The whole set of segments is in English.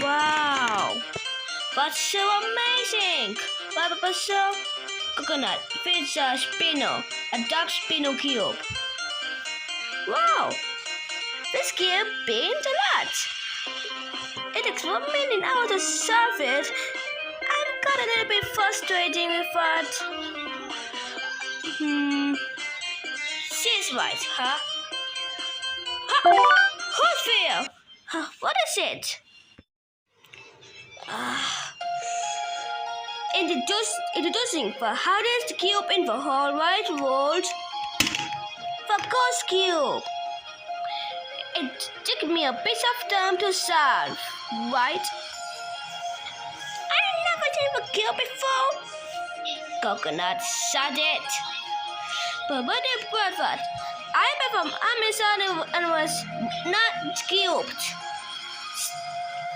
Wow, that's so amazing! Papa so coconut, pizza, spino, a dark spino cube. Wow, this cube means a lot. It takes 1 minute hour to solve it. I'm got a little bit frustrating with that. She's right, huh? Who's fear? What is it? Introducing for hardest cube in the whole wide world. The ghost cube. It took me a bit of time to solve, right? I never seen the cube before. Coconut said it. But what if that? I bought from Amazon and was not cubed.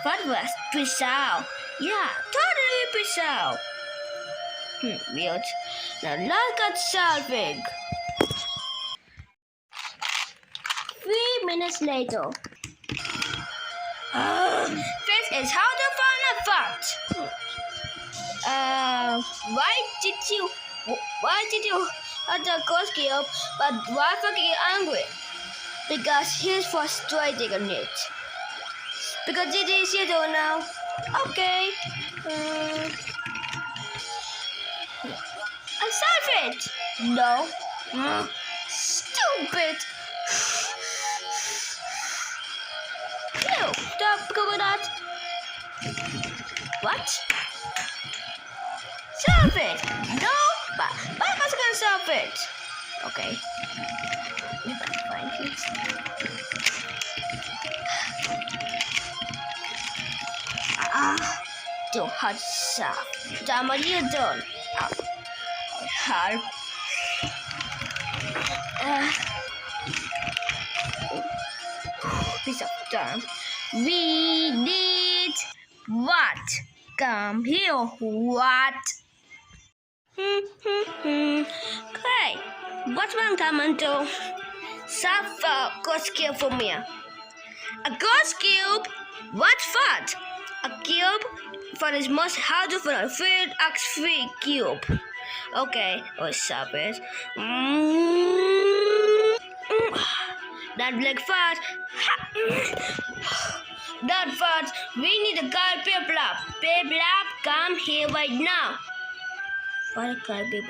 That was bizarre. Yeah, totally bizarre. Weird. Now let's get solving. 3 minutes later. This is how to find a fact. Why did you have the ghost cube, but why fucking angry? Because he's frustrated on it. Because it is you don't know. Okay. I solved it. No. Stupid. No, stop coconut. What? Solve it. No, but Papa's gonna solve it. Okay. You can find it. Too hard stuff. Damn, what are you doing? Hard. Piece of time. We need what? Come here, what? Okay, what's wrong, Tamanto? Solve a ghost cube for me. A ghost cube? What's that? A cube for this most harder for a field X3 cube. Okay, I'll solve it. Not like fast. Not fast. We need a guy, Biblab. Biblab, come here right now. What can I do?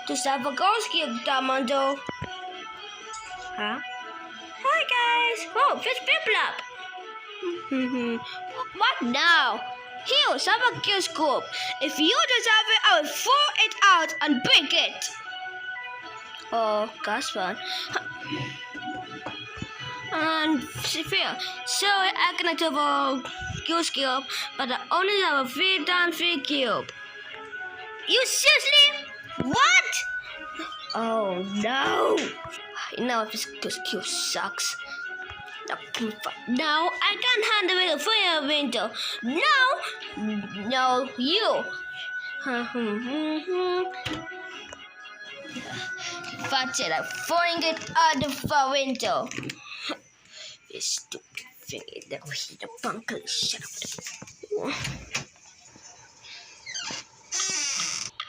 To solve a ghost cube, Tamando. Huh? Hi guys. Oh, it's Biblab. What now? Here, solve a ghost cube. If you deserve it, I will throw it out and break it. Oh, gosh, fun. And fair. So I can have a ghost cube, but I only have a 3x3 cube. You seriously? What? Oh no! Now this ghost cube sucks. No, I can't handle it for your window. No, you. That's it, I'm throwing it out of the window. This stupid thing is that we the bunker. Shut up.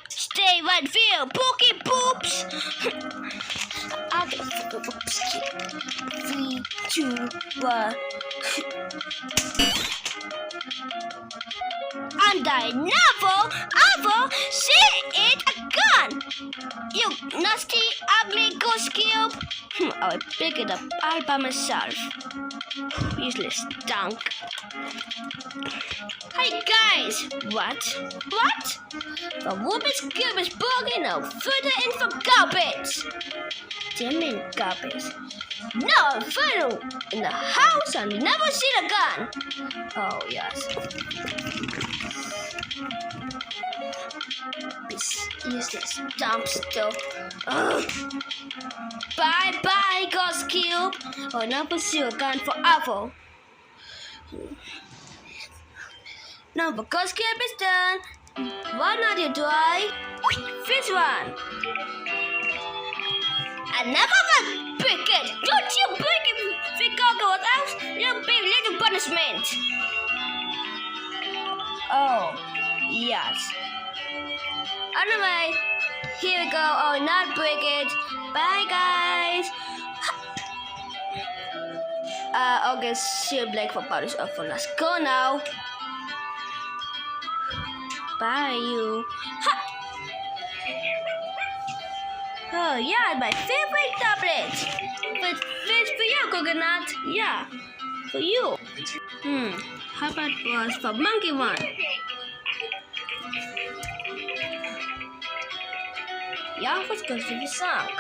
Stay right there, pokey poops. Okay, 3, 2, 1. And I never ever see it again. You nasty, ugly ghost cube. I'll pick it up all by myself. Useless stunk. Hey guys, what? The Rubik's cube is broken now. Further in the garbage. Damn it, garbage. No, final in the house and never see it again. Oh yes. This useless dumpster. Bye, ghost cube. I'll never see you again forever. Now the ghost cube is done. Why not you try? This one. I never will break it. Don't you break it, pick up got out, there'll be little punishment. Oh, yes. Anyway, here we go. Oh, not break it. Bye, guys. Okay, shield black for polish off for let's go now. Bye, you. Ha! Oh, yeah, my favorite tablet. But it's for you, Coconut. Yeah, for you. How about was for Monkey one? Yeah, what's going to be sunk?